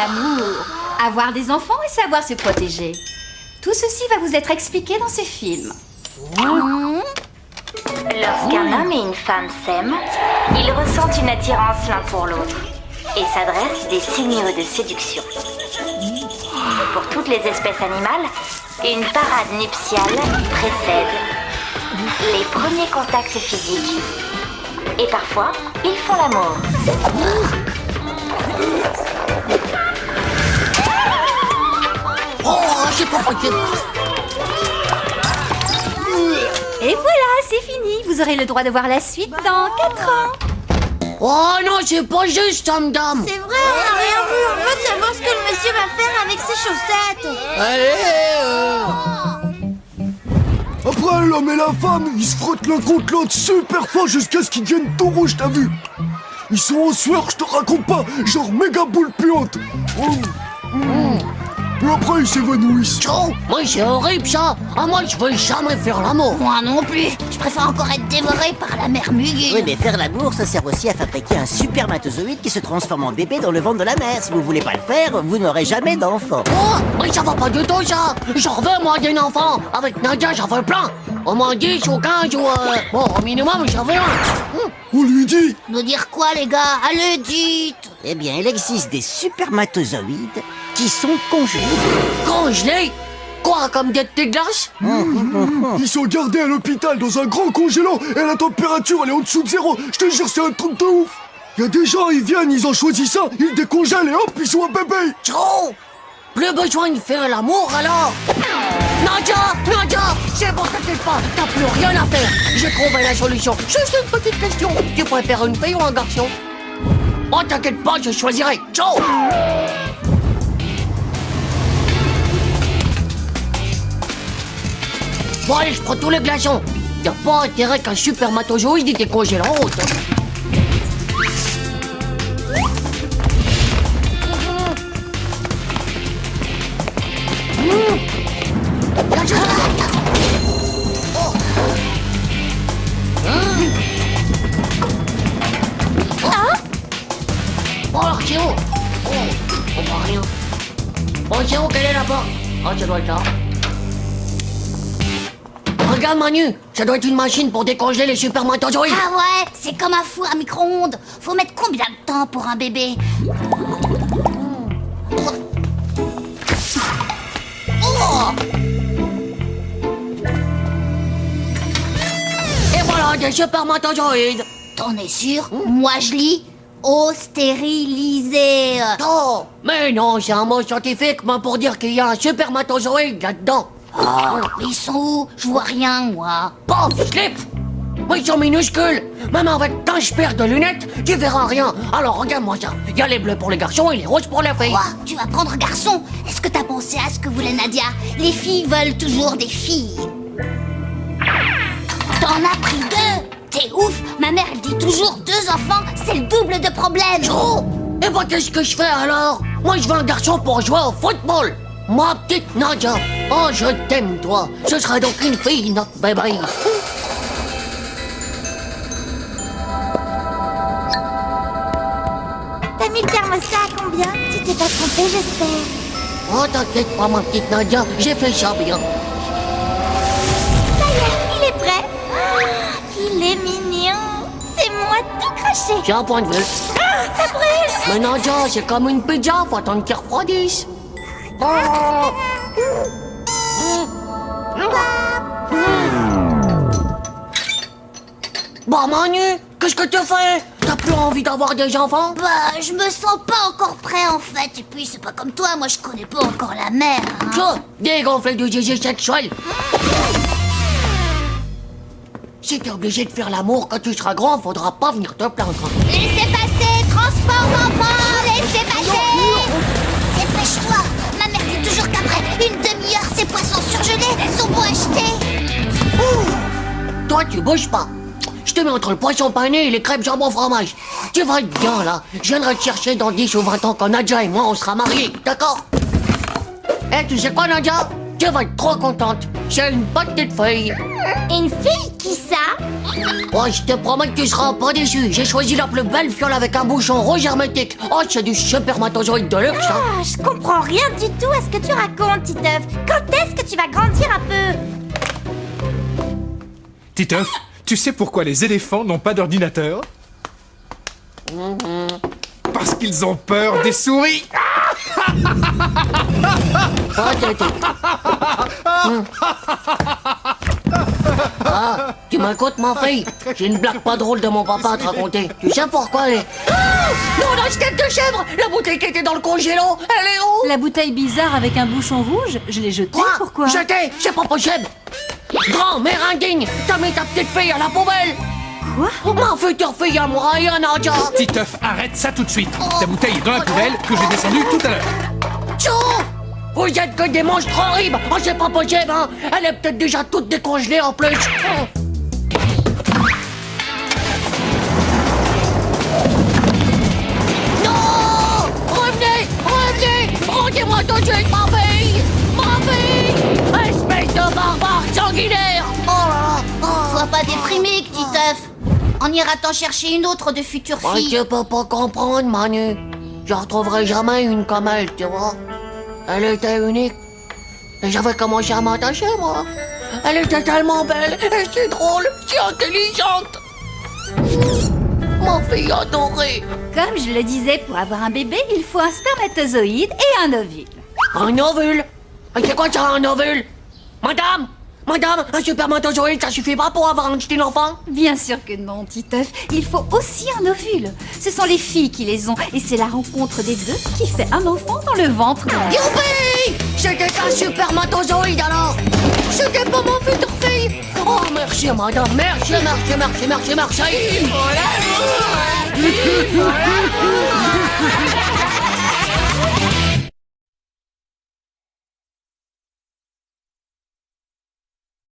l'amour, avoir des enfants et savoir se protéger. Tout ceci va vous être expliqué dans ce film. Lorsqu'un homme et une femme s'aiment, ils ressentent une attirance l'un pour l'autre et s'adressent des signaux de séduction. Pour toutes les espèces animales, une parade nuptiale précède les premiers contacts physiques. Et parfois, ils font l'amour. Oh, j'ai pas compris. Et voilà, c'est fini. Vous aurez le droit de voir la suite dans 4 ans. Oh non, c'est pas juste, dame. C'est vrai, on n'a rien vu. On veut savoir ce que le monsieur va faire avec ses chaussettes. Allez, Après, l'homme et la femme, ils se frottent l'un contre l'autre super fort jusqu'à ce qu'ils deviennent tout rouges, t'as vu? Ils sont en sueur, je te raconte pas, genre méga boule puante. Et après, ils s'évanouissent. Ciao. Moi, c'est horrible, ça. Ah, moi, je veux jamais faire l'amour. Moi non plus. Je préfère encore être dévoré par la mère Muguine. Oui, mais faire l'amour, ça sert aussi à fabriquer un supermatozoïde qui se transforme en bébé dans le ventre de la mère. Si vous voulez pas le faire, vous n'aurez jamais d'enfant. Oh, mais ça va pas du tout, ça. J'en veux, moi, d'un enfant. Avec Nadia, j'en veux plein. Au moins 10 ou 15 ou... Bon, au minimum, j'en veux un. On lui dit, Nous dire quoi, les gars? Allez, dites. Eh bien, il existe des supermatozoïdes qui sont congelés. Congelé? Quoi, comme des petites glaces? ils sont gardés à l'hôpital dans un grand congélant et la température elle est en dessous de zéro. Je te jure, c'est un truc de ouf. Il y a des gens, ils viennent, ils ont choisi ça, ils décongèlent et hop, ils sont un bébé. Trop. Plus besoin de faire l'amour, alors. Nadia, c'est bon, t'inquiète pas, t'as plus rien à faire. J'ai trouvé la solution. Juste une petite question. Tu préfères une fille ou un garçon? Oh, t'inquiète pas, je choisirai. Ciao. Bon, allez, je prends tous les glaçons. Y'a pas intérêt qu'un supermatozoïde était congélé en route. Bon, alors, c'est où? Oh, on voit rien. Bon, c'est où? Quelle est la porte? Oh, ça doit être là. Regarde, Manu, ça doit être une machine pour décongeler les supermatozoïdes. Ah ouais, c'est comme un four à micro-ondes. Faut mettre combien de temps pour un bébé? Et voilà, des supermatozoïdes. T'en es sûr? Moi, je lis eau stérilisée. Oh, mais non, c'est un mot scientifique, mais pour dire qu'il y a un supermatozoïde là-dedans. Mais ils sont où? Je vois rien, moi. Pauvre slip. Mais ils sont minuscules. Même avec 15 paires de lunettes, tu verras rien. Alors regarde-moi ça. Il y a les bleus pour les garçons et les roses pour les filles. Quoi? Tu vas prendre garçon? Est-ce que t'as pensé à ce que voulait Nadia? Les filles veulent toujours des filles. T'en as pris 2? T'es ouf! Ma mère, elle dit toujours 2 enfants, c'est le double de problème. Oh, et bah qu'est-ce que je fais alors? Moi je veux un garçon pour jouer au football. Ma petite Nadia. Oh, je t'aime, toi. Ce sera donc une fille, notre bébé. T'as mis le thermostat à combien? Tu t'es pas trompé, j'espère. Oh, t'inquiète pas, ma petite Nadia. J'ai fait ça bien. Ça y est, il est prêt. Ah, il est mignon. C'est moi tout craché. J'ai un point de vue. Ah, ça brûle. Mais Nadia, c'est comme une pizza. Faut attendre qu'il refroidisse. Bah Manu, qu'est-ce que tu fais? T'as plus envie d'avoir des enfants? Bah, je me sens pas encore prêt en fait. Et puis, c'est pas comme toi, moi je connais pas encore la mère. Hein. Ça, dégonfler du zizi sexuel. Si t'es obligé de faire l'amour quand tu seras grand, faudra pas venir te plaindre. Laissez passer, transport d'enfants, laissez passer. Dépêche-toi. Ma mère dit toujours qu'après une demi-heure, ces poissons surgelés sont bons à acheter. Toi, tu bouges pas. Je te mets entre le poisson pané et les crêpes jambon fromage. Tu vas être bien, là. Je viendrai te chercher dans 10 ou 20 ans quand Nadia et moi, on sera mariés, d'accord? Eh, tu sais quoi, Nadia? Tu tu vas être trop contente. C'est une petite fille. Une fille, qui ça? Oh, je te promets que tu seras pas déçu. J'ai choisi la plus belle fiole avec un bouchon rouge hermétique. Oh, c'est du spermatozoïde de luxe, hein. Ah, je comprends rien du tout à ce que tu racontes, Titeuf. Quand est-ce que tu vas grandir un peu? Titeuf, tu sais pourquoi les éléphants n'ont pas d'ordinateur? Parce qu'ils ont peur des souris. Pathétique. Ah, tu m'écoutes, ma fille? J'ai une blague pas drôle de mon papa à te raconter. Tu sais pourquoi elle est... Ah non, la tête de chèvre! La bouteille qui était dans le congélo, elle est où? La bouteille bizarre avec un bouchon rouge, je l'ai jetée, pourquoi? Jetée, c'est pas possible! Grand-mère indigne, t'as mis ta petite fille à la poubelle! Quoi? Ma future fille à moi, Nadia! Titeuf, arrête ça tout de suite. Ta bouteille est dans la poubelle que j'ai descendue tout à l'heure. Tchou! Vous êtes que des monstres horribles! Oh, c'est pas possible, hein! Elle est peut-être déjà toute décongelée en plus! Non! Revenez! Revenez! Rendez-moi tout de suite ma fille! Ma fille! Espèce de barbare sanguinaire! Oh là là! Sois pas déprimé, Titeuf. On ira t'en chercher une autre de future Moi, fille. je peux pas comprendre, Manu. Je retrouverai jamais une comme elle, tu vois. Elle était unique. Et j'avais commencé à m'attacher, moi. Elle était tellement belle, et si drôle, si intelligente. Ma fille adorée. Comme je le disais, pour avoir un bébé, il faut un spermatozoïde et un ovule. Un ovule? Et c'est quoi ça, un ovule? Madame! Madame, un spermatozoïde, ça suffit pas pour avoir un petit enfant? Bien sûr que non, Titeuf. Il faut aussi un ovule. Ce sont les filles qui les ont, et c'est la rencontre des deux qui fait un enfant dans le ventre de la... Youpi! C'était un spermatozoïde alors! C'était pas mon futur fille! Oh, merci madame, merci, merci, merci, merci, merci!